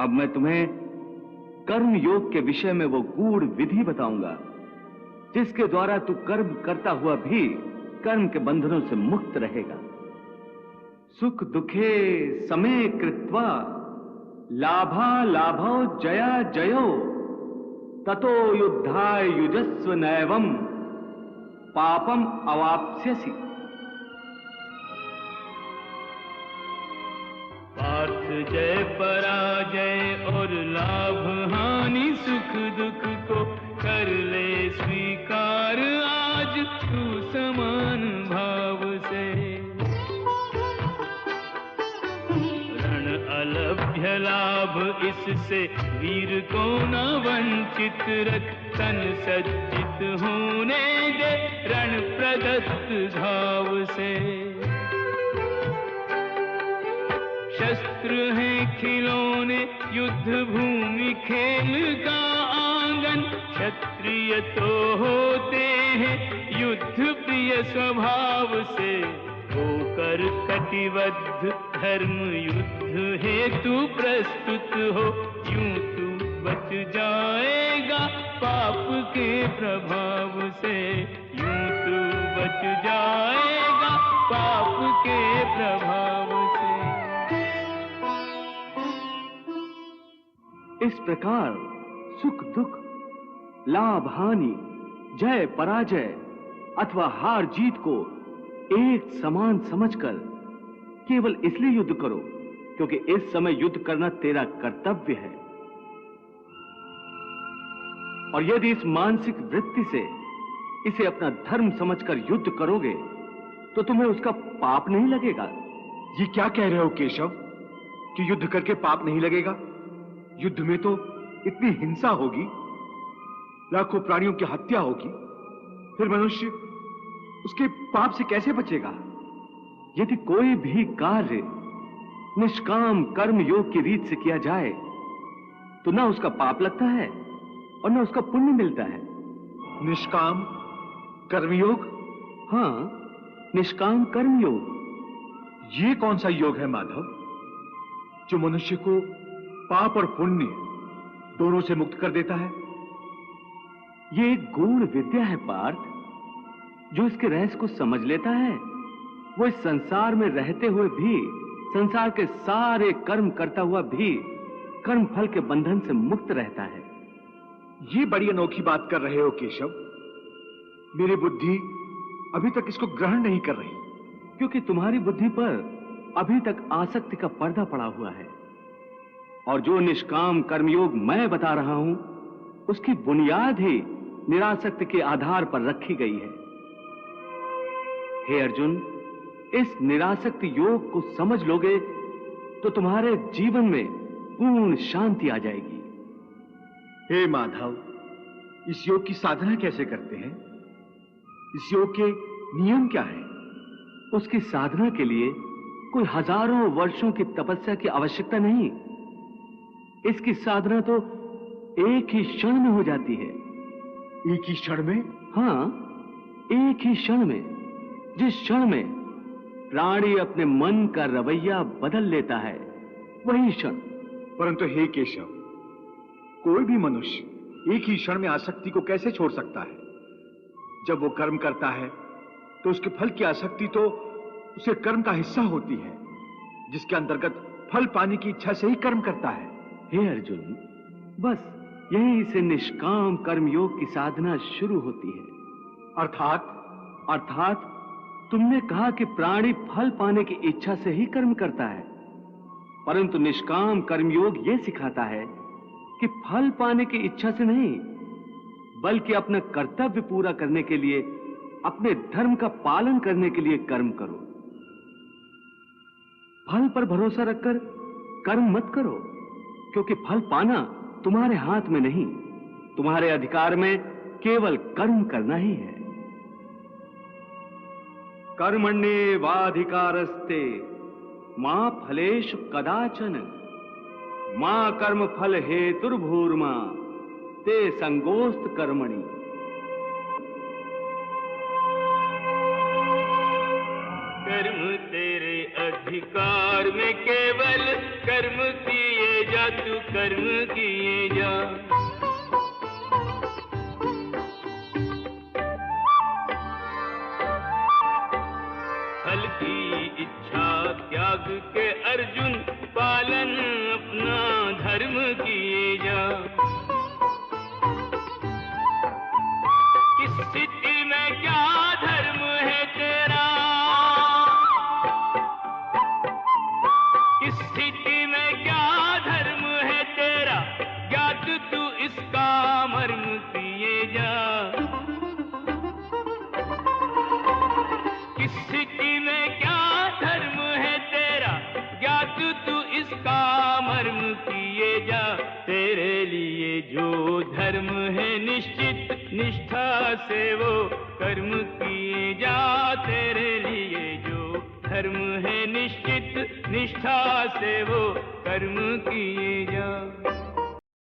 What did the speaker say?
अब मैं तुम्हें कर्म योग के विषय में वो गूढ़ विधि बताऊंगा जिसके द्वारा तू कर्म करता हुआ भी कर्म के बंधनों से मुक्त रहेगा। सुख दुखे समे कृत्वा लाभा लाभो जया जयो ततो युद्धाय युजस्व नैवम पापम अवाप्स्यसि। पार्थ जय पराजय और लाभ हानि सुख दुख को कर ले स्वीकार आज तू समान भाव से। रण अलभ्य लाभ इससे वीर को न वंचित रख तन सज्जित होने दे रण प्रदत्त धाव से। शस्त्र हैं खिलौने युद्ध भूमि खेल का आंगन क्षत्रिय तो होते हैं युद्ध प्रिय स्वभाव से। होकर कटिबद्ध धर्म युद्ध हेतु प्रस्तुत हो यूं तू बच जाएगा पाप के प्रभाव से। यूं तू बच जाएगा पाप के प्रभाव से। इस प्रकार सुख दुख लाभ हानि जय पराजय अथवा हार जीत को एक समान समझकर केवल इसलिए युद्ध करो क्योंकि इस समय युद्ध करना तेरा कर्तव्य है। और यदि इस मानसिक वृत्ति से इसे अपना धर्म समझकर युद्ध करोगे तो तुम्हें उसका पाप नहीं लगेगा। ये क्या कह रहे हो केशव कि युद्ध करके पाप नहीं लगेगा? युद्ध में तो इतनी हिंसा होगी, लाखों प्राणियों की हत्या होगी, फिर मनुष्य उसके पाप से कैसे बचेगा? यदि कोई भी कार्य निष्काम कर्म योग की रीत से किया जाए तो ना उसका पाप लगता है और ना उसका पुण्य मिलता है। निष्काम कर्मयोग? हाँ, निष्काम कर्मयोग। ये कौन सा योग है माधव जो मनुष्य को पाप और पुण्य दोनों से मुक्त कर देता है? ये एक गूढ़ विद्या है पार्थ। जो इसके रहस्य को समझ लेता है वो इस संसार में रहते हुए भी संसार के सारे कर्म करता हुआ भी कर्म फल के बंधन से मुक्त रहता है। ये बड़ी अनोखी बात कर रहे हो केशव। मेरी बुद्धि अभी तक इसको ग्रहण नहीं कर रही। क्योंकि तुम्हारी बुद्धि पर अभी तक आसक्ति का पर्दा पड़ा हुआ है। और जो निष्काम कर्मयोग मैं बता रहा हूं उसकी बुनियाद ही निरासक्ति के आधार पर रखी गई है। हे अर्जुन, इस निरासक्ति योग को समझ लोगे तो तुम्हारे जीवन में पूर्ण शांति आ जाएगी। हे माधव, इस योग की साधना कैसे करते हैं? इस योग के नियम क्या है? उसकी साधना के लिए कोई हजारों वर्षों की तपस्या की आवश्यकता नहीं। इसकी साधना तो एक ही क्षण में हो जाती है। एक ही क्षण में? हाँ, एक ही क्षण में। जिस क्षण में प्राणी अपने मन का रवैया बदल लेता है वही क्षण। परंतु हे केशव, कोई भी मनुष्य एक ही क्षण में आसक्ति को कैसे छोड़ सकता है? जब वो कर्म करता है तो उसके फल की आसक्ति तो उसे कर्म का हिस्सा होती है, जिसके अंतर्गत फल पाने की इच्छा से ही कर्म करता है। हे अर्जुन, बस यहीं से निष्काम कर्मयोग की साधना शुरू होती है। अर्थात तुमने कहा कि प्राणी फल पाने की इच्छा से ही कर्म करता है, परंतु निष्काम कर्मयोग यह सिखाता है कि फल पाने की इच्छा से नहीं, बल्कि अपना कर्तव्य पूरा करने के लिए, अपने धर्म का पालन करने के लिए कर्म करो। फल पर भरोसा रखकर कर्म मत करो, क्योंकि फल पाना तुम्हारे हाथ में नहीं, तुम्हारे अधिकार में केवल कर्म करना ही है। कर्मण्येवाधिकारस्ते मा फलेषु कदाचन मा कर्म फल हेतुर्भूर्मा ते संगोस्त कर्मणि। कर्म तेरे अधिकार में केवल कर्म किए जा जा तू कर्म किए जा। फल की इच्छा त्याग के अर्जुन, पालन अपना धर्म किए जा। किस स्थिति में क्या धर्म है तेरा, किस स्थिति में क्या धर्म है तेरा, ज्ञात तू इसका मर्म किए जा। किस स्थिति में क्या धर्म है तेरा, ज्ञात तू इसका मर्म किए जा। तेरे लिए जो धर्म है निश्चित, निष्ठा से वो कर्म किए जा। तेरे लिए जो धर्म है निश्चित, निष्ठा से वो कर्म किए जा।